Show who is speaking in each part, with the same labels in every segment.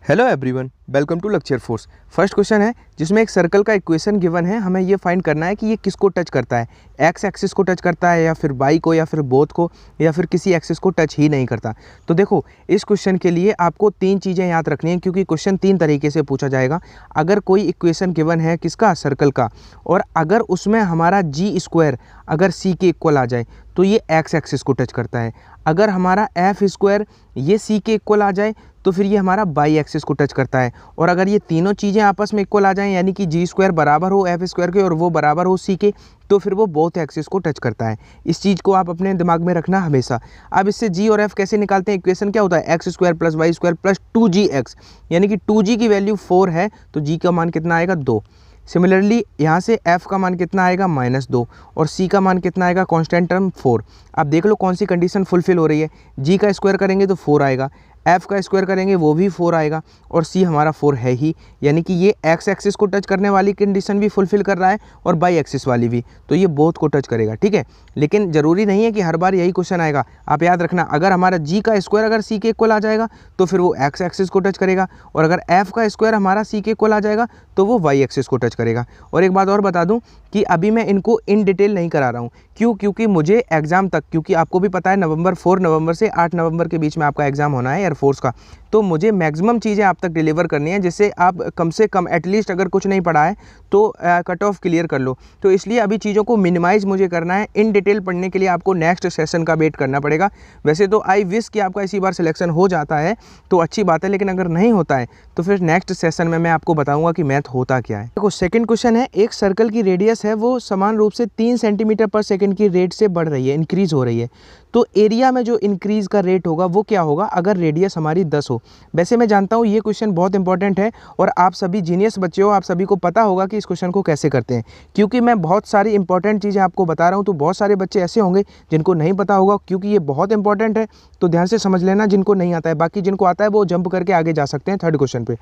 Speaker 1: Hello everyone, welcome to lecture force. First question है जिसमें एक सर्कल का इक्वेशन गिवन है। हमें ये फाइंड करना है कि ये किसको टच करता है, एक्स एक्सिस को टच करता है या फिर वाई को या फिर बोथ को या फिर किसी एक्सिस को टच ही नहीं करता। तो देखो, इस क्वेश्चन के लिए आपको तीन चीज़ें याद रखनी है क्योंकि क्वेश्चन तीन तरीके से पूछा जाएगा। अगर कोई इक्वेशन गिवन है किसका, सर्कल का, और अगर उसमें हमारा जी स्क्वायर अगर सी के इक्वल आ जाए तो ये एक्स एक्सिस को टच करता है। अगर हमारा एफ स्क्वायर ये सी के इक्वल आ जाए तो फिर ये हमारा बाई एक्सिस को टच करता है। और अगर ये तीनों चीज़ें आपस में इक्वल आ जाएं, यानी कि जी स्क्वायर बराबर हो एफ स्क्वायर के और वो बराबर हो सी के, तो फिर वो बोथ एक्सिस को टच करता है। इस चीज़ को आप अपने दिमाग में रखना हमेशा। अब इससे जी और एफ कैसे निकालते हैं, इक्वेशन क्या होता है, X square plus Y square plus 2gx, यानी कि 2g की वैल्यू 4 है तो g का मान कितना आएगा, 2। सिमिलरली यहाँ से f का मान कितना आएगा, -2, और c का मान कितना आएगा, कांस्टेंट टर्म 4। अब देख लो कौन सी कंडीशन फुलफिल हो रही है। g का स्क्वायर करेंगे तो 4 आएगा, f का स्क्वायर करेंगे वो भी 4 आएगा, और c हमारा 4 है ही, यानी कि ये x एक्सिस को टच करने वाली कंडीशन भी फुलफिल कर रहा है और बाई एक्सिस वाली भी, तो ये बोथ को टच करेगा। ठीक है, लेकिन ज़रूरी नहीं है कि हर बार यही क्वेश्चन आएगा। आप याद रखना, अगर हमारा g का स्क्वायर अगर c के इक्वल आ जाएगा तो फिर वो x एक्सिस को टच करेगा, और अगर f का स्क्वायर हमारा c के इक्वल आ जाएगा तो वो y एक्सिस को टच करेगा। और एक बात और बता दूं कि अभी मैं इनको इन डिटेल नहीं करा रहा हूँ, क्योंकि मुझे एग्ज़ाम तक, क्योंकि आपको भी पता है 4 नवंबर से 8 नवंबर के बीच में आपका एग्ज़ाम होना है एयरफोर्स का, तो मुझे मैक्सिमम चीज़ें आप तक डिलीवर करनी है जिससे आप कम से कम एटलीस्ट अगर कुछ नहीं पढ़ा है तो कट ऑफ क्लियर कर लो। तो इसलिए अभी चीज़ों को मिनिमाइज़ मुझे करना है। इन डिटेल पढ़ने के लिए आपको नेक्स्ट सेशन का वेट करना पड़ेगा। वैसे तो आई विश कि आपका इसी बार सिलेक्शन हो जाता है तो अच्छी बात है, लेकिन अगर नहीं होता है तो फिर नेक्स्ट सेशन में मैं आपको बताऊँगा कि मैथ होता क्या है। देखो, सेकेंड क्वेश्चन है, एक सर्कल की रेडियस है वो समान रूप से 3 सेंटीमीटर पर सेकेंड की रेट से बढ़ रही है, इंक्रीज हो रही है। तो एरिया में जो इंक्रीज का रेट होगा वो क्या होगा अगर रेडियस हमारी 10 हो। वैसे मैं जानता हूँ ये क्वेश्चन बहुत इंपॉर्टेंट है और आप सभी जीनियस बच्चे हो, आप सभी को पता होगा कि इस क्वेश्चन को कैसे करते हैं, क्योंकि मैं बहुत सारी इंपॉर्टेंट चीज़ें आपको बता रहा हूँ। तो बहुत सारे बच्चे ऐसे होंगे जिनको नहीं पता होगा, क्योंकि ये बहुत इंपॉर्टेंट है, तो ध्यान से समझ लेना जिनको नहीं आता है। बाकी जिनको आता है वो जंप करके आगे जा सकते हैं। थर्ड क्वेश्चन पे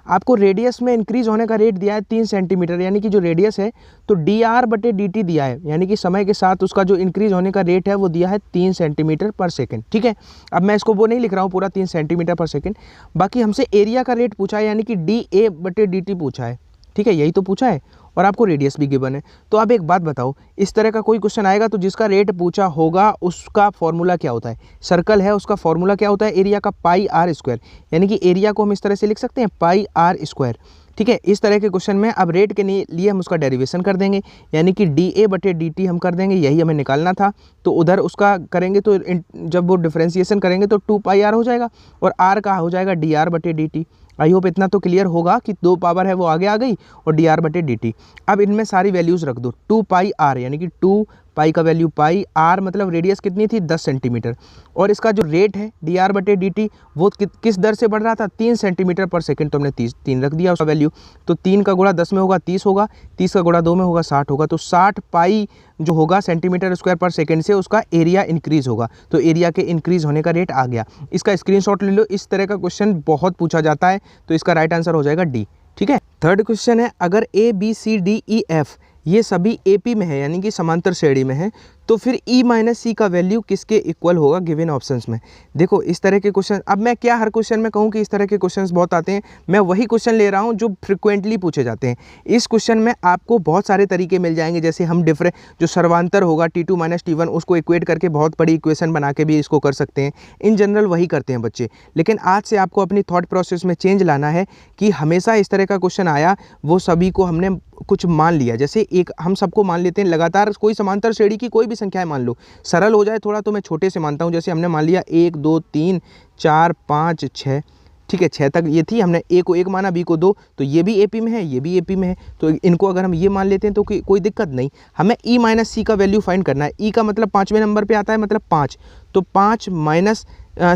Speaker 1: आपको रेडियस में इंक्रीज होने का रेट दिया है 3 सेंटीमीटर, यानी कि जो रेडियस है तो dr/dt दिया है, यानी कि समय के साथ उसका जो इंक्रीज होने का रेट है वो दिया है 3 सेंटीमीटर पर सेकंड। ठीक है, अब मैं इसको वो नहीं लिख रहा हूँ पूरा 3 सेंटीमीटर पर सेकंड। बाकी हमसे एरिया का रेट पूछा है, यानी कि dA/dt पूछा है। ठीक है, यही तो पूछा है, और आपको रेडियस भी गिवन है। तो अब एक बात बताओ, इस तरह का कोई क्वेश्चन आएगा तो जिसका रेट पूछा होगा उसका फॉर्मूला क्या होता है, सर्कल है उसका फॉर्मूला क्या होता है, एरिया का πr², यानी कि एरिया को हम इस तरह से लिख सकते हैं πr²। ठीक है, इस तरह के क्वेश्चन में अब रेट के लिए हम उसका डेरिवेशन कर देंगे, यानी कि dA/dt हम कर देंगे, यही हमें निकालना था। तो उधर उसका करेंगे तो जब वो डिफ्रेंसिएशन करेंगे तो 2πr हो जाएगा, और r का हो जाएगा dr/dt। आई होप इतना तो क्लियर होगा कि 2 पावर है वो आगे आ गई और dr/dt। अब इनमें सारी वैल्यूज़ रख दो, 2πr, यानी कि 2 पाई का वैल्यू पाई, आर मतलब रेडियस कितनी थी, 10 सेंटीमीटर, और इसका जो रेट है dr/dt वो किस दर से बढ़ रहा था, 3 सेंटीमीटर पर सेकंड। तो हमने 3 रख दिया उसका वैल्यू, तो 3 का गुणा 10 में होगा 30 होगा, 30 का गुणा 2 में होगा 60 होगा, तो 60 पाई जो होगा सेंटीमीटर स्क्वायर पर सेकंड से उसका एरिया इंक्रीज होगा। तो एरिया के इंक्रीज होने का रेट आ गया, इसका स्क्रीनशॉट ले लो। इस तरह का क्वेश्चन बहुत पूछा जाता है, तो इसका राइट आंसर हो जाएगा डी। ठीक है, थर्ड क्वेश्चन है, अगर ABCDEF ये सभी AP में है, यानी कि समांतर श्रेणी में है, तो फिर E-C का वैल्यू किसके इक्वल होगा गिवन ऑप्शंस में। देखो, इस तरह के क्वेश्चन, अब मैं क्या हर क्वेश्चन में कहूँ कि इस तरह के क्वेश्चंस बहुत आते हैं, मैं वही क्वेश्चन ले रहा हूँ जो फ्रिक्वेंटली पूछे जाते हैं। इस क्वेश्चन में आपको बहुत सारे तरीके मिल जाएंगे, जैसे हम जो सर्वांतर होगा T2 - T1 उसको इक्वेट करके बहुत बड़ी इक्वेशन बना के भी इसको कर सकते हैं। इन जनरल वही करते हैं बच्चे, लेकिन आज से आपको अपनी थॉट प्रोसेस में चेंज लाना है कि हमेशा इस तरह का क्वेश्चन आया वो सभी को हमने कुछ मान लिया। जैसे एक हम सबको मान लेते हैं लगातार कोई समांतर श्रेणी की कोई भी संख्याएं मान लो, सरल हो जाए थोड़ा तो मैं छोटे से मानता हूं। जैसे हमने मान लिया 1 2 3 4 5 6, ठीक है, 6 तक ये थी, हमने ए को 1 माना, बी को 2, तो ये भी AP में है, ये भी AP में है, तो इनको अगर हम ये मान लेते हैं तो कोई दिक्कत नहीं। हमें E-C का वैल्यू फाइंड करना है। E का मतलब 5वें नंबर पे आता है, मतलब 5, तो 5 माइनस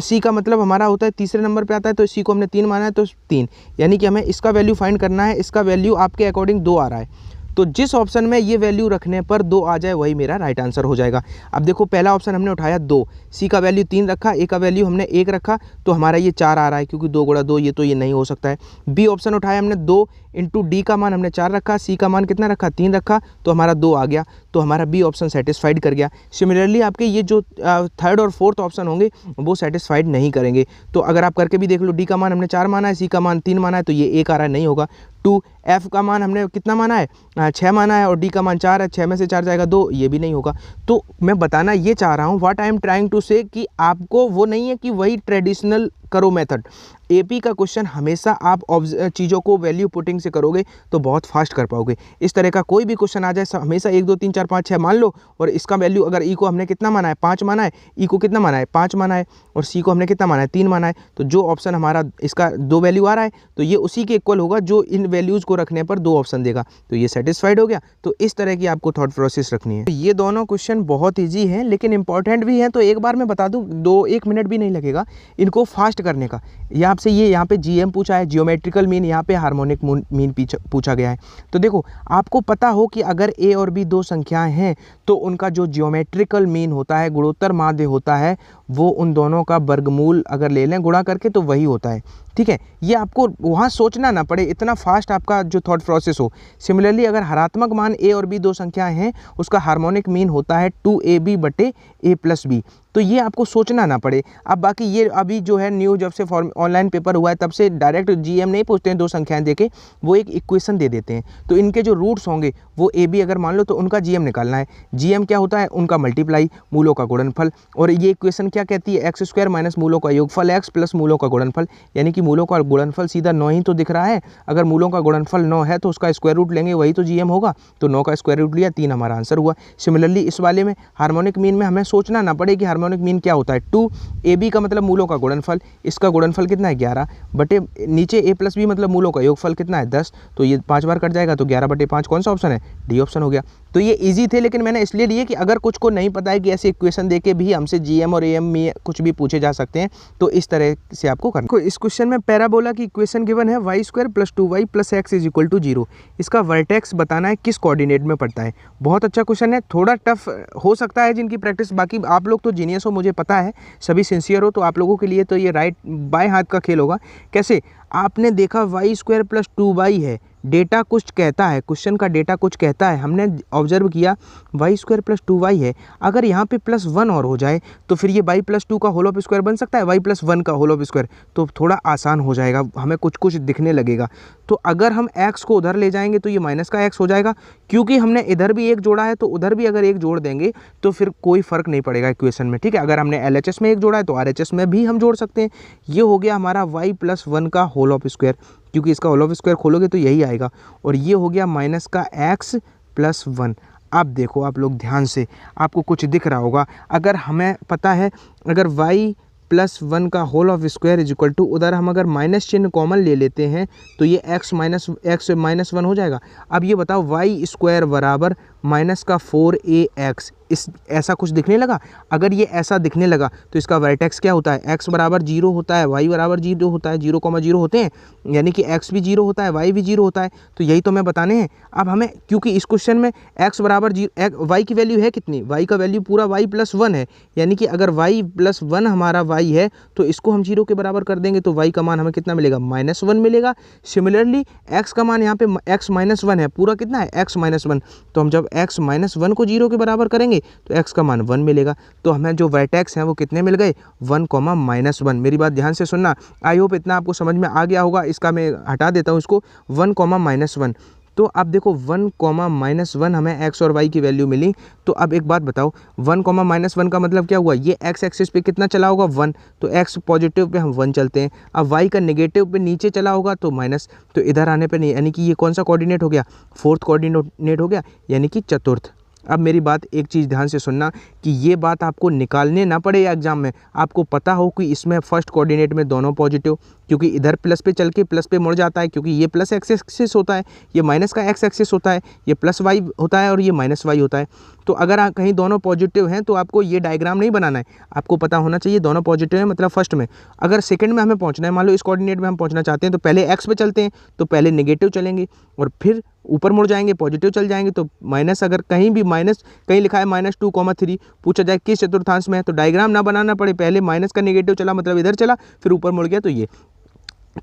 Speaker 1: C का मतलब हमारा होता है तीसरे नंबर पे आता है, तो C को हमने 3 माना है तो 3, यानी कि हमें इसका वैल्यू फाइंड करना है। इसका वैल्यू आपके अकॉर्डिंग 2 आ रहा है, तो जिस ऑप्शन में ये वैल्यू रखने पर 2 आ जाए वही मेरा राइट आंसर हो जाएगा। अब देखो पहला ऑप्शन हमने उठाया 2, सी का वैल्यू 3 रखा, ए का वैल्यू हमने 1 रखा, तो हमारा ये 4 आ रहा है क्योंकि 2 गुणा 2 ये नहीं हो सकता है। बी ऑप्शन उठाया हमने 2 इंटू डी का मान हमने 4 रखा, सी का मान कितना रखा 3 रखा, तो हमारा 2 आ गया, तो हमारा बी ऑप्शन सेटिस्फाइड कर गया। सिमिलरली आपके ये जो थर्ड और फोर्थ ऑप्शन होंगे वो सेटिस्फाइड नहीं करेंगे। तो अगर आप करके भी देख लो, डी का मान हमने 4 माना है, सी का मान 3 माना है, तो ये 1 आ रहा है, नहीं होगा। 2, एफ का मान हमने कितना माना है 6 माना है, और डी का मान 4 है, 6 में से 4 जाएगा 2, ये भी नहीं होगा। तो मैं बताना ये चाह रहा हूँ, what I am trying to say, कि आपको वो नहीं है कि वही ट्रेडिशनल करो मेथड। एपी का क्वेश्चन हमेशा आप चीज़ों को वैल्यू पुटिंग से करोगे तो बहुत फास्ट कर पाओगे। इस तरह का कोई भी क्वेश्चन आ जाए हमेशा 1 2 3 4 5 6 मान लो, और इसका वैल्यू अगर ई को हमने कितना माना है 5 माना है, ई को कितना माना है 5 माना है, और सी को हमने कितना माना है 3 माना है, तो जो ऑप्शन हमारा इसका 2 वैल्यू आ रहा है तो ये उसी के इक्वल होगा जो इन वैल्यूज़ को रखने पर 2 ऑप्शन देगा, तो ये सेटिस्फाइड हो गया। तो इस तरह की आपको थॉट प्रोसेस रखनी है। तो ये दोनों क्वेश्चन बहुत ईजी हैं लेकिन इंपॉर्टेंट भी हैं, तो एक बार मैं बता दूँ, 1 मिनट भी नहीं लगेगा इनको फास्ट करने का। ये आपसे ये यहाँ पे जीएम पूछा है, जियोमेट्रिकल मीन, यहाँ पे हार्मोनिक मीन पूछा गया है। तो देखो आपको पता हो कि अगर ए और बी 2 संख्याएं हैं तो उनका जो जियोमेट्रिकल मीन होता है, गुणोत्तर माध्य होता है, वो उन दोनों का वर्गमूल अगर ले लें गुणा करके तो वही होता है। ठीक है, ये आपको वहाँ सोचना ना पड़े, इतना फास्ट आपका जो थॉट प्रोसेस हो। सिमिलरली अगर हरात्मक मान ए और बी 2 संख्याएं हैं, उसका हार्मोनिक मीन होता है 2ab बटे a प्लस बी, तो ये आपको सोचना ना पड़े। अब बाकी ये अभी जो है न्यू जब से ऑनलाइन पेपर हुआ है तब से डायरेक्ट जीएम नहीं पूछते हैं 2 संख्याएं देके, वो एक इक्वेशन दे देते हैं, तो इनके जो रूट्स होंगे वो ए बी अगर मान लो तो उनका जीएम निकालना है। जीएम क्या होता है, उनका मल्टीप्लाई, मूलों का गुणनफल, और ये इक्वेशन क्या कहती है, एक्स स्क्वायर माइनस मूलों का योगफल एक्स प्लस मूलों का गुणनफल, यानी कि मूलों का गुणनफल सीधा 9 ही तो दिख रहा है, अगर मूलों का गुणनफल 9 है तो उसका स्क्वायर रूट लेंगे वही तो जीएम होगा, तो 9 का स्क्वायर रूट लिया, 3 हमारा आंसर हुआ। सिमिलरली इस वाले में हार्मोनिक मीन में हमें सोचना ना पड़े कि हार्मोनिक मीन क्या होता है, 2ab का मतलब मूलों का गुणनफल, इसका गुणनफल कितना है 11 बटे नीचे a प्लस बी मतलब मूलों का योगफल कितना है 10, तो ये 5 बार कट जाएगा, तो 11 बटे 5 कौन सा ऑप्शन है, डी ऑप्शन हो गया। तो ये इजी थे, लेकिन मैंने इसलिए लिए कि अगर कुछ को नहीं पता है कि ऐसे इक्वेशन देके भी हमसे जीएम और एएम में कुछ भी पूछे जा सकते हैं, तो इस तरह से आपको करना। इस क्वेश्चन में पैराबोला की इक्वेशन गिवन है y square plus 2y plus X is equal to 0। इसका वर्टेक्स बताना है किस कोऑर्डिनेट में पड़ता है। बहुत अच्छा क्वेश्चन है, थोड़ा टफ हो सकता है जिनकी प्रैक्टिस, बाकी आप लोग तो जीनियस हो मुझे पता है, सभी सिंसियर हो, तो आप लोगों के लिए तो ये राइट बाएं हाथ का खेल होगा। कैसे, आपने देखा y स्क्वायर प्लस 2y है, डेटा कुछ कहता है, क्वेश्चन का डेटा कुछ कहता है, हमने ऑब्जर्व किया y स्क्वायर प्लस 2y है, अगर यहाँ पे प्लस 1 और हो जाए तो फिर ये y प्लस 2 का होल ऑफ स्क्वायर बन सकता है, y प्लस 1 का होल ऑफ स्क्वायर, तो थोड़ा आसान हो जाएगा, हमें कुछ कुछ दिखने लगेगा। तो अगर हम x को उधर ले जाएंगे तो ये माइनस का x हो जाएगा, क्योंकि हमने इधर भी 1 जोड़ा है तो उधर भी अगर 1 जोड़ देंगे तो फिर कोई फ़र्क नहीं पड़ेगा इक्वेशन में। ठीक है, अगर हमने LHS में 1 जोड़ा है तो RHS में भी हम जोड़ सकते हैं। ये हो गया हमारा y प्लस 1 का होल ऑफ स्क्वायर, क्योंकि इसका होल ऑफ स्क्वायर खोलोगे तो यही आएगा, और ये हो गया माइनस का x प्लस 1। अब देखो आप लोग ध्यान से, आपको कुछ दिख रहा होगा, अगर हमें पता है अगर y प्लस 1 का whole of square is equal to, उधर हम अगर माइनस चिन्ह कॉमन ले लेते हैं तो ये x माइनस 1 हो जाएगा। अब ये बताओ y स्क्वायर बराबर माइनस का 4ax, इस ऐसा कुछ दिखने लगा, अगर ये ऐसा दिखने लगा तो इसका वर्टेक्स क्या होता है, x बराबर 0 होता है, y बराबर 0 होता है, 0,0 होते हैं, यानी कि x भी 0 होता है, y भी 0 होता है, तो यही तो मैं बताने हैं। अब हमें, क्योंकि इस क्वेश्चन में x बराबर 0, y की वैल्यू है कितनी, y का वैल्यू पूरा y प्लस 1 है, यानी कि अगर y प्लस 1 हमारा y है तो इसको हम 0 के बराबर कर देंगे तो y का मान हमें कितना मिलेगा, -1 मिलेगा। सिमिलरली x का मान यहाँ पे x माइनस 1 है, पूरा कितना है x माइनस 1, तो हम जब x माइनस 1 को 0 के बराबर करेंगे तो x का मान 1 मिलेगा, तो हमें जो वर्टेक्स हैं वो कितने मिल गए, 1,-1। मेरी बात ध्यान से सुनना, आई होप इतना आपको समझ में आ गया होगा। इसका मैं हटा देता हूँ इसको, 1,-1। तो अब देखो 1,-1 हमें x और y की वैल्यू मिली। तो अब एक बात बताओ, 1,-1 का मतलब क्या हुआ, ये x एक्सिस पे कितना चला होगा 1, तो x पॉजिटिव पे हम 1 चलते हैं। अब y का नेगेटिव पे नीचे चला होगा तो माइनस, तो इधर आने पे नहीं, यानी कि ये कौन सा कोऑर्डिनेट हो गया, फोर्थ कोऑर्डिनेट हो गया, यानी कि चतुर्थ। अब मेरी बात एक चीज़ ध्यान से सुनना कि ये बात आपको निकालने ना पड़े एग्जाम में, आपको पता हो कि इसमें फर्स्ट कोऑर्डिनेट में दोनों पॉजिटिव, क्योंकि इधर प्लस पे चल के प्लस पे मुड़ जाता है, क्योंकि ये प्लस एक्स एक्सिस होता है, ये माइनस का एक्स एक्सिस होता है, ये प्लस वाई होता है और ये माइनस वाई होता है। तो अगर कहीं दोनों पॉजिटिव हैं तो आपको ये डायग्राम नहीं बनाना है, आपको पता होना चाहिए दोनों पॉजिटिव हैं मतलब फर्स्ट में। अगर सेकंड में हमें पहुंचना है, मान लो इस कोऑर्डिनेट में हम पहुंचना चाहते हैं, तो पहले एक्स पे चलते हैं, तो पहले नेगेटिव चलेंगे और फिर ऊपर मुड़ जाएंगे, पॉजिटिव चल जाएंगे। तो माइनस, अगर कहीं भी माइनस कहीं लिखा है -2,3, पूछा जाए किस चतुर्थांश में है, तो डायग्राम ना बनाना पड़े, पहले माइनस का नेगेटिव चला मतलब इधर चला, फिर ऊपर मुड़ गया। तो ये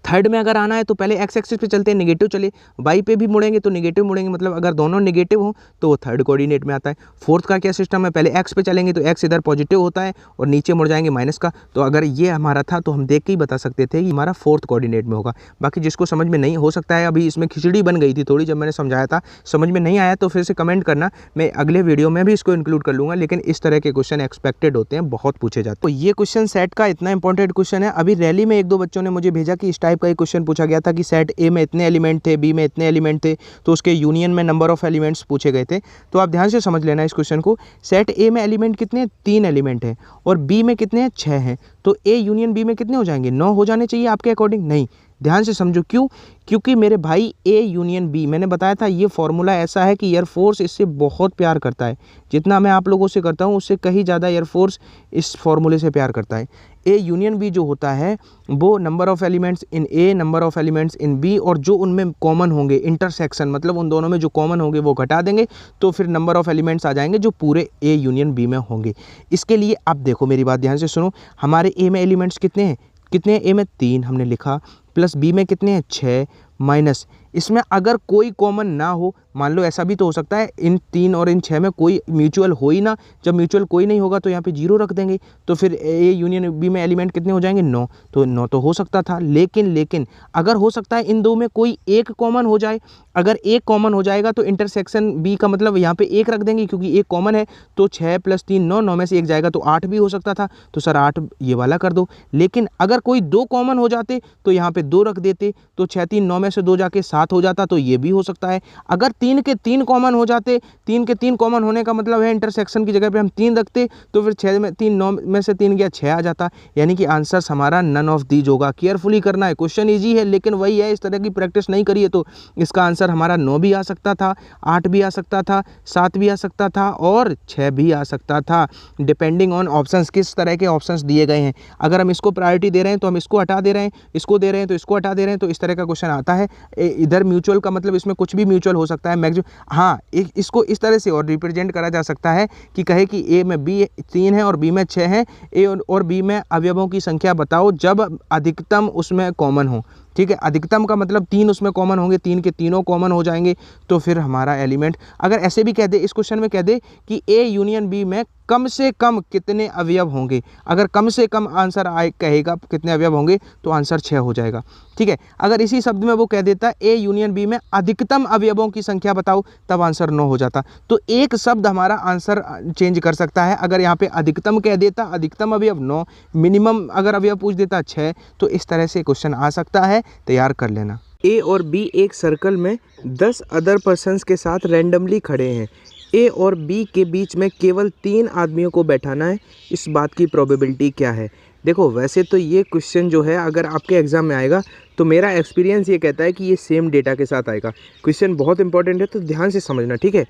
Speaker 1: थर्ड में अगर आना है तो पहले एक्स एक्सिस पे चलते हैं, नेगेटिव चले, वाई पे भी मुड़ेंगे तो नेगेटिव मुड़ेंगे, मतलब अगर दोनों नेगेटिव हो तो वो थर्ड कोऑर्डिनेट में आता है। फोर्थ का क्या सिस्टम है, पहले एक्स पे चलेंगे तो एक्स इधर पॉजिटिव होता है और नीचे मुड़ जाएंगे माइनस का। तो अगर ये हमारा था तो हम देख के ही बता सकते थे कि हमारा फोर्थ कोऑर्डिनेट में होगा। बाकी जिसको समझ में नहीं, हो सकता है अभी इसमें खिचड़ी बन गई थी थोड़ी, जब मैंने समझाया था समझ में नहीं आया तो फिर से कमेंट करना, मैं अगले वीडियो में भी इसको इंक्लूड कर लूँगा। लेकिन इस तरह के क्वेश्चन एक्सपेक्टेड होते हैं, बहुत पूछे जाते हैं। तो ये क्वेश्चन सेट का इतना इंपॉर्टेंट क्वेश्चन है। अभी रैली में 1-2 बच्चों ने मुझे भेजा कि इस टाइप का एक क्वेश्चन पूछा गया था कि सेट ए में इतने एलिमेंट थे, बी में इतने एलिमेंट थे, तो उसके यूनियन में नंबर ऑफ एलिमेंट्स पूछे गए थे। तो आप ध्यान से समझ लेना इस क्वेश्चन को। सेट ए में एलिमेंट कितने हैं, 3 एलिमेंट हैं, और बी में कितने हैं, 6 हैं। तो ए यूनियन बी में कितने हो जाएंगे, 9 हो जाने चाहिए आपके अकॉर्डिंग। नहीं, ध्यान से समझो क्यों, क्योंकि मेरे भाई ए यूनियन बी, मैंने बताया था ये फॉर्मूला ऐसा है कि एयरफोर्स इससे बहुत प्यार करता है। जितना मैं आप लोगों से करता हूँ उससे कहीं ज़्यादा एयरफोर्स इस फॉर्मूले से प्यार करता है। ए यूनियन बी जो होता है वो number of elements in A, number of elements in B, और जो उनमें कॉमन होंगे, इंटरसेक्शन मतलब उन दोनों में जो कॉमन होंगे वो घटा देंगे, तो फिर नंबर ऑफ एलिमेंट्स आ जाएंगे जो पूरे ए यूनियन बी में होंगे। इसके लिए आप देखो, मेरी बात ध्यान से सुनो, हमारे ए में एलिमेंट्स कितने हैं, ए में 3 हमने लिखा, प्लस बी में कितने हैं, 6, माइनस इसमें अगर कोई कॉमन ना हो, मान लो ऐसा भी तो हो सकता है इन 3 और इन 6 में कोई म्यूचुअल हो ही ना, जब म्यूचुअल कोई नहीं होगा तो यहाँ पे 0 रख देंगे, तो फिर ए यूनियन बी में एलिमेंट कितने हो जाएंगे, 9। तो 9 तो हो सकता था, लेकिन अगर हो सकता है इन दो में कोई एक कॉमन हो जाए, अगर एक कॉमन हो जाएगा तो इंटरसेक्शन बी का मतलब यहाँ पे 1 रख देंगे, क्योंकि एक कॉमन है, तो 6 + 3 9, 9 में से 1 जाएगा तो 8 भी हो सकता था, तो सर 8 ये वाला कर दो। लेकिन अगर कोई 2 कॉमन हो जाते तो यहाँ पे 2 रख देते, तो 6 3 9 में से 2 जाके 7 हो जाता, तो ये भी हो सकता है। अगर 3 के 3 कॉमन हो जाते, 3 के 3 कॉमन होने का मतलब है इंटरसेक्शन की जगह पे हम 3 रखते, तो फिर 6 में 3 9 में से 3 गया 6 आ जाता, यानी कि आंसर हमारा नन ऑफ दीज होगा। केयरफुली करना है, क्वेश्चन ईजी है लेकिन वही है, इस तरह की प्रैक्टिस नहीं करिए तो इसका आंसर हमारा 9 भी आ सकता था, 8 भी आ सकता था, 7 भी आ सकता था और 6 भी आ सकता था, डिपेंडिंग ऑन ऑप्शंस, किस तरह के ऑप्शंस दिए गए हैं। अगर हम इसको प्रायोरिटी दे रहे हैं तो हम इसको हटा दे रहे हैं, इसको दे रहे हैं तो इसको हटा दे रहे हैं, तो इस तरह का क्वेश्चन आता है। इधर म्यूचुअल का मतलब इसमें कुछ भी म्यूचुअल हो सकता है मैक्सिमम। हाँ, इसको इस तरह से और रिप्रेजेंट करा जा सकता है कि कहे कि ए में बी 3 है और बी में 6 है, ए और बी में अवयवों की संख्या बताओ जब अधिकतम उसमें कॉमन हो। ठीक है, अधिकतम का मतलब 3 उसमें कॉमन होंगे, 3 के तीनों कॉमन हो जाएंगे, तो फिर हमारा एलिमेंट, अगर ऐसे भी कह दे, इस क्वेश्चन में कह दे कि ए यूनियन बी में कम से कम कितने अवयव होंगे, अगर कम से कम आंसर आए कहेगा कितने अवयव होंगे तो आंसर 6 हो जाएगा। ठीक है, अगर इसी शब्द में वो कह देता ए यूनियन बी में अधिकतम अवयवों की संख्या बताओ, तब आंसर 9 हो जाता। तो एक शब्द हमारा आंसर चेंज कर सकता है। अगर यहाँ पे अधिकतम कह देता, अधिकतम अवयव 9, मिनिमम अगर अवयव पूछ देता 6, तो इस तरह से क्वेश्चन आ सकता है, तैयार कर लेना। ए और बी एक सर्कल में 10 अदर पर्सन्स के साथ रैंडमली खड़े हैं। ए और बी के बीच में केवल 3 आदमियों को बैठाना है, इस बात की प्रोबेबिलिटी क्या है। देखो, वैसे तो ये क्वेश्चन जो है अगर आपके एग्जाम में आएगा तो मेरा एक्सपीरियंस ये कहता है कि ये सेम डेटा के साथ आएगा। क्वेश्चन बहुत इंपॉर्टेंट है तो ध्यान से समझना, ठीक है।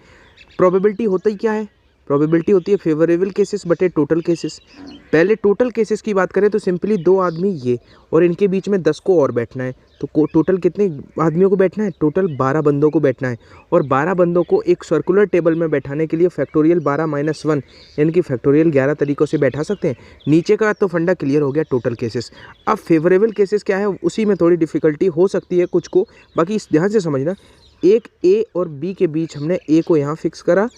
Speaker 1: प्रोबेबिलिटी होता ही क्या है, प्रोबेबिलिटी होती है फेवरेबल केसेस बटे टोटल केसेस। पहले टोटल केसेस की बात करें तो सिंपली 2 आदमी ये और इनके बीच में 10 को और बैठना है, तो टोटल कितने आदमियों को बैठना है, टोटल 12 बंदों को बैठना है। और 12 बंदों को एक सर्कुलर टेबल में बैठाने के लिए फैक्टोरियल 12 - 1 यानी कि फैक्टोरियल 11 तरीक़ों से बैठा सकते हैं। नीचे का तो फंडा क्लियर हो गया, टोटल केसेस। अब फेवरेबल केसेस क्या है, उसी में थोड़ी डिफ़िकल्टी हो सकती है कुछ को, बाकी ध्यान से समझना। एक ए और बी के बीच हमने ए को यहाँ फिक्स करा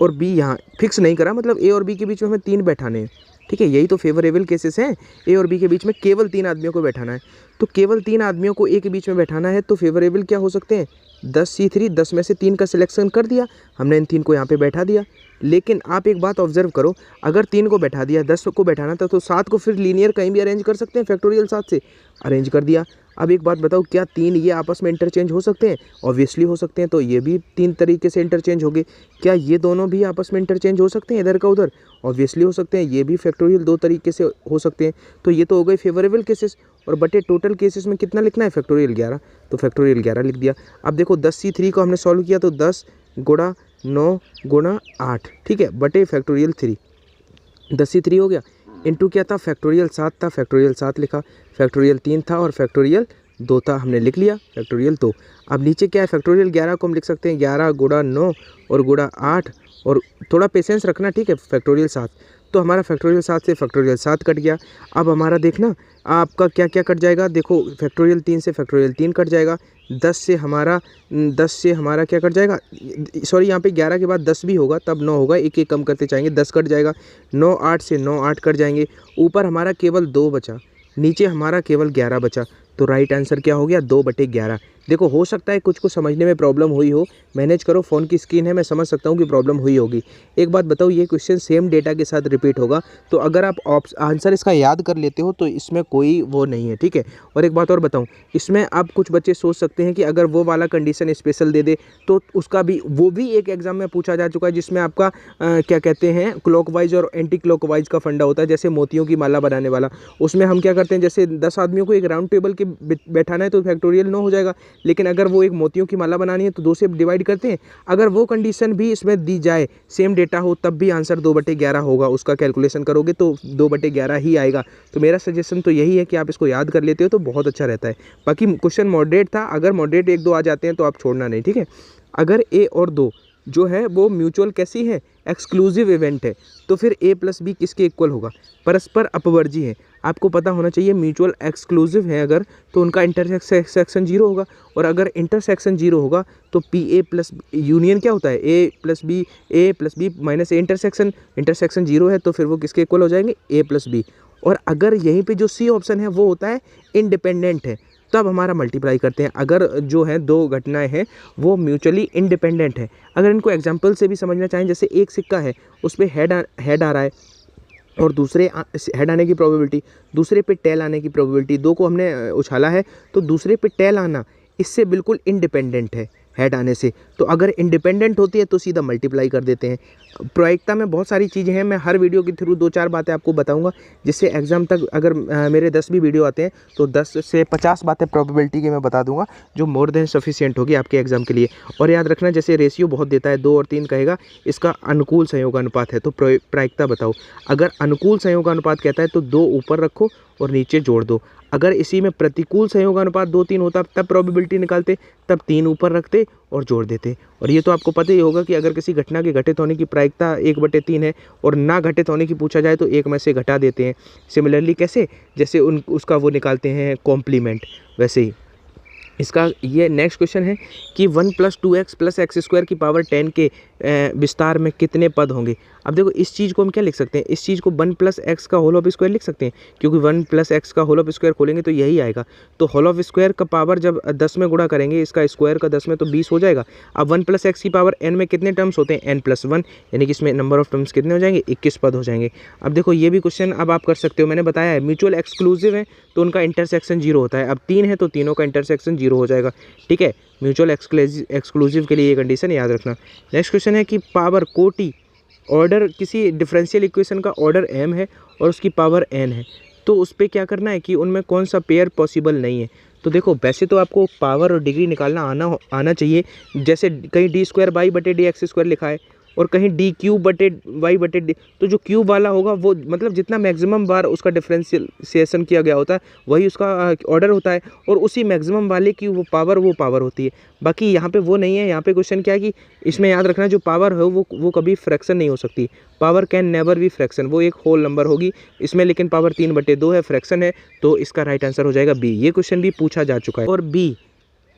Speaker 1: और बी यहाँ फिक्स नहीं करा, मतलब ए और बी के बीच में हमें 3 बैठाने हैं। ठीक है, यही तो फेवरेबल केसेस हैं। ए और बी के बीच में केवल 3 आदमियों को बैठाना है, तो केवल 3 आदमियों को ए के बीच में बैठाना है, तो फेवरेबल क्या हो सकते हैं, 10C3, 10 में से 3 का सिलेक्शन कर दिया हमने, इन 3 को यहाँ पे बैठा दिया। लेकिन आप एक बात ऑब्जर्व करो, अगर 3 को बैठा दिया, 10 को बैठाना था, तो 7 को फिर लीनियर कहीं भी अरेंज कर सकते हैं, फैक्टोरियल 7 से अरेंज कर दिया। अब एक बात बताओ, क्या 3 ये आपस में इंटरचेंज हो सकते हैं? ऑब्वियसली हो सकते हैं। तो ये भी 3 तरीके से इंटरचेंज हो गए। क्या ये दोनों भी आपस में इंटरचेंज हो सकते हैं इधर का उधर? ऑब्वियसली हो सकते हैं। ये भी फैक्टोरियल 2 तरीके से हो सकते हैं। तो ये तो हो गए फेवरेबल केसेस। और बटे टोटल केसेस में कितना लिखना है? फैक्टोरियल 11। तो फैक्टोरियल 11 लिख दिया। अब देखो 10C3 को हमने सॉल्व किया तो 10 गुणा 9 गुणा 8, ठीक है, बटे फैक्टोरियल 3। 10C3 हो गया। इंटू क्या था? फैक्टोरियल 7 था, फैक्टोरियल 7 लिखा। फैक्टोरियल 3 था और फैक्टोरियल 2 था, हमने लिख लिया फैक्टोरियल 2। अब नीचे क्या है? फैक्टोरियल 11 को हम लिख सकते हैं 11 गुणा 9 और गुणा 8, और थोड़ा पेशेंस रखना, ठीक है, फैक्टोरियल 7। तो हमारा फैक्टोरियल 7 से फैक्टोरियल 7 कट गया। अब हमारा देखना आपका क्या क्या कट जाएगा। देखो फैक्टोरियल 3 से फैक्टोरियल 3 कट जाएगा। 10 से हमारा क्या कट जाएगा? सॉरी, यहाँ पे 11 के बाद 10 भी होगा, तब 9 होगा, एक एक कम करते जाएंगे, 10 कट जाएगा। 9 8 से 9 8 कट जाएंगे। ऊपर हमारा केवल 2 बचा, नीचे हमारा केवल 11 बचा। तो राइट आंसर क्या हो गया? 2/11। देखो हो सकता है कुछ को समझने में प्रॉब्लम हुई हो, मैनेज करो, फ़ोन की स्क्रीन है, मैं समझ सकता हूँ कि प्रॉब्लम हुई होगी। एक बात बताओ, ये क्वेश्चन सेम डेटा के साथ रिपीट होगा, तो अगर आप आंसर इसका याद कर लेते हो तो इसमें कोई वो नहीं है, ठीक है। और एक बात और बताऊँ, इसमें अब कुछ बच्चे सोच सकते हैं कि अगर वो वाला कंडीशन स्पेशल दे दे तो उसका भी, वो भी एक एग्जाम में पूछा जा चुका है, जिसमें आपका क्या कहते हैं, क्लॉकवाइज और एंटी क्लॉकवाइज का फंडा होता है, जैसे मोतियों की माला बनाने वाला। उसमें हम क्या करते हैं, जैसे 10 आदमियों को एक राउंड टेबल के बैठाना है तो फैक्टोरियल 9 हो जाएगा, लेकिन अगर वो एक मोतियों की माला बनानी है तो 2 से डिवाइड करते हैं। अगर वो कंडीशन भी इसमें दी जाए, सेम डेटा हो, तब भी आंसर 2/11 होगा। उसका कैलकुलेशन करोगे तो 2/11 ही आएगा। तो मेरा सजेशन तो यही है कि आप इसको याद कर लेते हो तो बहुत अच्छा रहता है। बाकी क्वेश्चन मॉडरेट था, अगर मॉडरेट 1-2 आ जाते हैं तो आप छोड़ना नहीं, ठीक है। अगर A और 2 जो है वो म्यूचुअल कैसी है? एक्सक्लूसिव इवेंट है, तो फिर A + B किसके इक्वल होगा? परस्पर अपवर्जी है। आपको पता होना चाहिए म्यूचुअल एक्सक्लूसिव है अगर, तो उनका इंटरसेक्शन 0 होगा, और अगर इंटरसेक्शन 0 होगा तो PA + यूनियन क्या होता है? A + B minus A intersection 0 है, तो फिर वो किसके इक्वल हो जाएंगे? A + B। और अगर यहीं पे जो C ऑप्शन है वो होता है इंडिपेंडेंट है, तब हमारा मल्टीप्लाई करते हैं। अगर जो है 2 घटनाएं हैं वो म्यूचुअली इंडिपेंडेंट है। अगर इनको एग्जांपल से भी समझना चाहें, जैसे एक सिक्का है, उस पर हेड आ रहा है और दूसरे हेड आने की प्रोबेबिलिटी, दूसरे पे टेल आने की प्रोबेबिलिटी, 2 को हमने उछाला है तो दूसरे पे टेल आना इससे बिल्कुल इंडिपेंडेंट है हेड आने से। तो अगर इंडिपेंडेंट होती है तो सीधा मल्टीप्लाई कर देते हैं। प्रायिकता में बहुत सारी चीज़ें हैं, मैं हर वीडियो के थ्रू 2-4 बातें आपको बताऊंगा, जिससे एग्जाम तक अगर मेरे 10 भी वीडियो आते हैं तो 10 से 50 बातें प्रोबेबिलिटी की मैं बता दूंगा, जो मोर देन सफिशिएंट होगी आपके एग्जाम के लिए। और याद रखना, जैसे रेशियो बहुत देता है, 2 और 3 कहेगा, इसका अनुकूल संयोगानुपात है, तो प्रायिकता बताओ। अगर अनुकूल संयोगानुपात कहता है तो 2 ऊपर रखो और नीचे जोड़ दो। अगर इसी में प्रतिकूल संयोगानुपात 2-3 होता तब प्रोबेबिलिटी निकालते, तब 3 ऊपर रखते और जोड़ देते। और ये तो आपको पता ही होगा कि अगर किसी घटना के घटित होने की प्रायिकता 1/3 है और ना घटित होने की पूछा जाए तो 1 में से घटा देते हैं। सिमिलरली कैसे? जैसे उसका वो निकालते हैं कॉम्प्लीमेंट, वैसे ही इसका ये नेक्स्ट क्वेश्चन है कि 1 + 2x + x² की पावर 10 के विस्तार में कितने पद होंगे। अब देखो इस चीज़ को हम क्या लिख सकते हैं, इस चीज़ को 1 + x का होल ऑफ स्क्वायर लिख सकते हैं, क्योंकि 1 + x का होल ऑफ स्क्वायर खोलेंगे तो यही आएगा। तो होल ऑफ स्क्वायर का पावर जब 10 में गुणा करेंगे, इसका स्क्वायर का 10 में, तो 20 हो जाएगा। अब 1 + x की पावर n में कितने टर्म्स होते हैं? n + 1, यानी कि इसमें नंबर ऑफ टर्म्स कितने हो जाएंगे? 21 पद हो जाएंगे। अब देखो ये भी क्वेश्चन अब आप कर सकते हो, मैंने बताया है म्यूचुअल एक्सक्लूसिव है तो उनका इंटरसेक्शन 0 होता है। अब 3 है तो तीनों का इंटरसेक्शन 0 हो जाएगा, ठीक है। म्यूचुअल एक्सक्लूसिव के लिए ये कंडीशन याद रखना। नेक्स्ट क्वेश्चन है कि पावर कोटि ऑर्डर, किसी डिफरेंशियल इक्वेशन का ऑर्डर m है और उसकी पावर n है, तो उस पर क्या करना है कि उनमें कौन सा पेयर पॉसिबल नहीं है। तो देखो वैसे तो आपको पावर और डिग्री निकालना आना चाहिए, जैसे कहीं d²/dx² लिखा है और कहीं d³/y/d, तो जो क्यूब वाला होगा वो मतलब जितना मैक्सिमम बार उसका डिफरेंशिएशन किया गया होता है वही उसका ऑर्डर होता है, और उसी मैक्सिमम वाले की वो पावर होती है। बाकी यहाँ पे वो नहीं है। यहाँ पे क्वेश्चन क्या है कि इसमें याद रखना जो पावर है वो कभी फ्रैक्शन नहीं हो सकती। Power can never be fraction, वो एक होल नंबर होगी इसमें, लेकिन पावर 3/2 है, फ्रैक्शन है, तो इसका राइट आंसर हो जाएगा बी। ये क्वेश्चन भी पूछा जा चुका है। और बी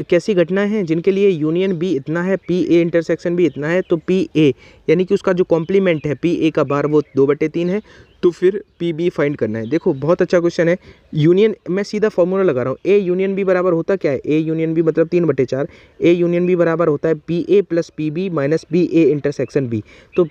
Speaker 1: कैसी घटना है जिनके लिए यूनियन बी इतना है, PA इंटरसेक्शन भी इतना है, तो PA यानी कि उसका जो कॉम्प्लीमेंट है PA का बार वो 2/3 है, तो फिर PB फाइंड करना है। देखो बहुत अच्छा क्वेश्चन है। यूनियन, मैं सीधा फॉर्मूला लगा रहा हूँ, A यूनियन B बराबर होता क्या है? A यूनियन B मतलब 3/4, A यूनियन B बराबर होता है PA + PB - BA intersection B। तो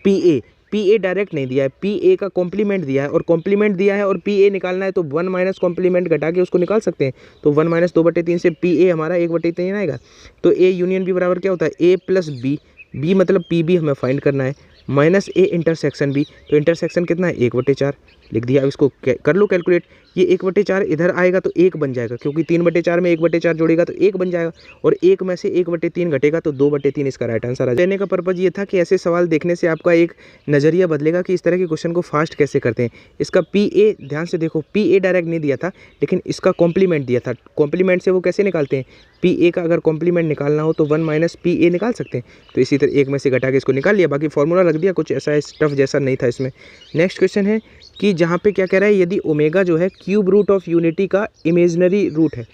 Speaker 1: पी ए डायरेक्ट नहीं दिया है, पी ए का कॉम्प्लीमेंट दिया है, और कॉम्प्लीमेंट दिया है और पी ए निकालना है तो 1 माइनस कॉम्प्लीमेंट घटा के उसको निकाल सकते हैं। तो 1 माइनस 2/3 से पी ए हमारा 1/3 आएगा। तो ए यूनियन बी बराबर क्या होता है, ए प्लस बी, बी मतलब पी बी हमें फाइंड करना है, माइनस ए इंटरसेक्शन बी। तो इंटरसेक्शन कितना है, 1/4 लिख दिया। अब इसको कर लो कैलकुलेट, ये 1/4 इधर आएगा तो 1 बन जाएगा, क्योंकि 3/4 में 1/4 जोड़ेगा तो 1 बन जाएगा, और 1 में से 1/3 घटेगा तो 2/3 इसका राइट आंसर आ जाएगा। कहने का पर्पज़ ये था कि ऐसे सवाल देखने से आपका एक नज़रिया बदलेगा कि इस तरह के क्वेश्चन को फास्ट कैसे करते हैं। इसका पी ए ध्यान से देखो, पी ए डायरेक्ट नहीं दिया था लेकिन इसका कॉम्प्लीमेंट दिया था। कॉम्प्लीमेंट से वो कैसे निकालते हैं, पी ए का अगर कॉम्प्लीमेंट निकालना हो तो 1 माइनस पी ए निकाल सकते हैं। तो इसी तरह 1 में से घटा के इसको निकाल लिया, बाकी फॉर्मूला रख दिया, कुछ ऐसा स्टफ जैसा नहीं था इसमें। नेक्स्ट क्वेश्चन है कि जहाँ पे क्या कह रहा है, यदि ओमेगा जो है क्यूब रूट ऑफ यूनिटी का इमेजिनरी रूट है,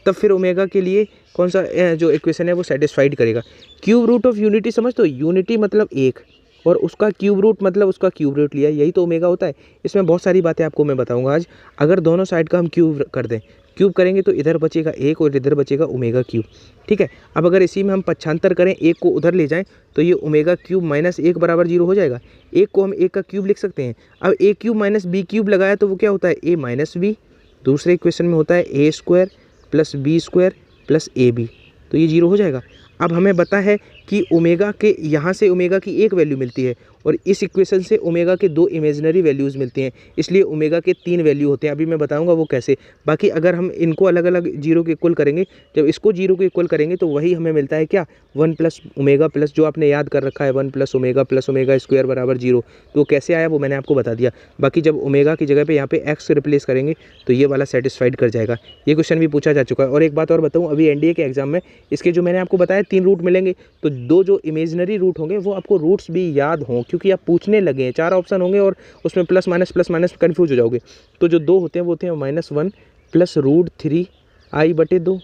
Speaker 1: तब फिर ओमेगा के लिए कौन सा जो इक्वेशन है वो सेटिस्फाइड करेगा। क्यूब रूट ऑफ यूनिटी समझ, तो यूनिटी मतलब 1 और उसका क्यूब रूट मतलब उसका क्यूब रूट लिया, यही तो ओमेगा होता है। इसमें बहुत सारी बातें आपको मैं बताऊंगा आज। अगर दोनों साइड का हम क्यूब कर दें, क्यूब करेंगे तो इधर बचेगा 1 और इधर बचेगा ओमेगा क्यूब, ठीक है। अब अगर इसी में हम पक्षांतर करें, 1 को उधर ले जाएं तो ये ओमेगा क्यूब माइनस 1 बराबर 0 हो जाएगा। 1 को हम 1 का क्यूब लिख सकते हैं। अब A cube minus B cube लगाया तो वो क्या होता है, ए माइनस बी। दूसरे इक्वेशन में होता है A square plus B square plus A B, तो ये 0 हो जाएगा। अब हमें पता है कि ओमेगा के यहाँ से ओमेगा की एक वैल्यू मिलती है और इस इक्वेशन से ओमेगा के 2 इमेजिनरी वैल्यूज़ मिलती हैं, इसलिए ओमेगा के 3 वैल्यू होते हैं। अभी मैं बताऊंगा वो कैसे। बाकी अगर हम इनको अलग अलग 0 के इक्वल करेंगे, जब इसको 0 के इक्वल करेंगे तो वही हमें मिलता है क्या, 1 प्लस ओमेगा प्लस जो आपने याद कर रखा है 1 प्लस ओमेगा स्क्वायर बराबर 0। तो कैसे आया वो मैंने आपको बता दिया। बाकी जब ओमेगा की जगह पर यहाँ पे एक्स रिप्लेस करेंगे तो ये वाला सेटिस्फाइड कर जाएगा। ये क्वेश्चन भी पूछा जा चुका है। और एक बात और बताऊँ, अभी एनडीए के एग्जाम में इसके जो मैंने आपको बताया 3 रूट मिलेंगे, तो 2 जो इमेजिनरी रूट होंगे वो आपको रूट्स भी याद हों, क्योंकि आप पूछने लगे हैं। 4 ऑप्शन होंगे और उसमें प्लस माइनस कन्फ्यूज हो जाओगे। तो जो 2 होते हैं वो होते हैं -1 प्लस √3i/2,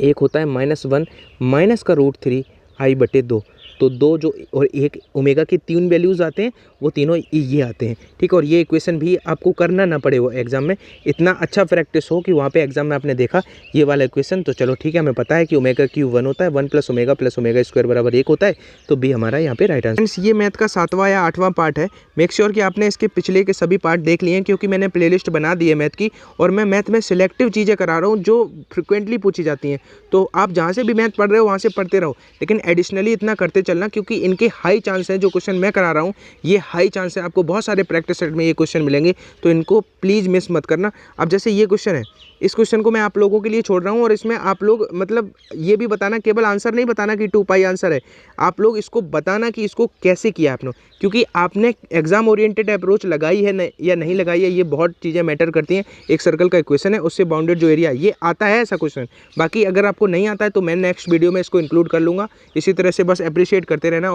Speaker 1: एक होता है -1 माइनस का √3i/2। तो 2 जो और 1 ओमेगा के 3 वैल्यूज़ आते हैं, वो तीनों ये आते हैं, ठीक है। और ये इक्वेशन भी आपको करना ना पड़े वो एग्जाम में, इतना अच्छा प्रैक्टिस हो कि वहाँ पे एग्जाम में आपने देखा ये वाला इक्वेशन। तो चलो ठीक है, हमें पता है कि ओमेगा क्यूब 1 होता है, 1 प्लस ओमेगा स्क्वायर बराबर 1 होता है, तो बी हमारा यहाँ पे राइट आंसर। ये मैथ का 7वां या 8वां पार्ट है। मेक श्योर कि आपने इसके पिछले के सभी पार्ट देख लिए हैं, क्योंकि मैंने प्लेलिस्ट बना दी है मैथ की, और मैं मैथ में सिलेक्टिव चीज़ें करा रहा हूँ जो फ्रिक्वेंटली पूछी जाती हैं। तो आप जहाँ से भी मैथ पढ़ रहे हो वहाँ से पढ़ते रहो, लेकिन एडिशनली इतना करते चलना, क्योंकि इनके हाई चांस है, जो क्वेश्चन मैं करा रहा हूँ ये हाई चांस है, आपको बहुत सारे प्रैक्टिस सेट में ये क्वेश्चन मिलेंगे, तो इनको प्लीज़ मिस मत करना। अब जैसे ये क्वेश्चन है, इस क्वेश्चन को मैं आप लोगों के लिए छोड़ रहा हूँ, और इसमें आप लोग मतलब ये भी बताना, केवल आंसर नहीं बताना कि 2 पाई आंसर है, आप लोग इसको बताना कि इसको कैसे किया आपने, क्योंकि आपने एग्जाम ओरिएंटेड अप्रोच लगाई है या नहीं लगाई है, ये बहुत चीज़ें मैटर करती हैं। एक सर्कल का इक्वेशन है, उससे बाउंडेड जो एरिया, ये आता है ऐसा क्वेश्चन। बाकी अगर आपको नहीं आता है तो मैं नेक्स्ट वीडियो में इसको इंक्लूड कर लूँगा। इसी तरह से बस अप्रिशिएट करते रहना।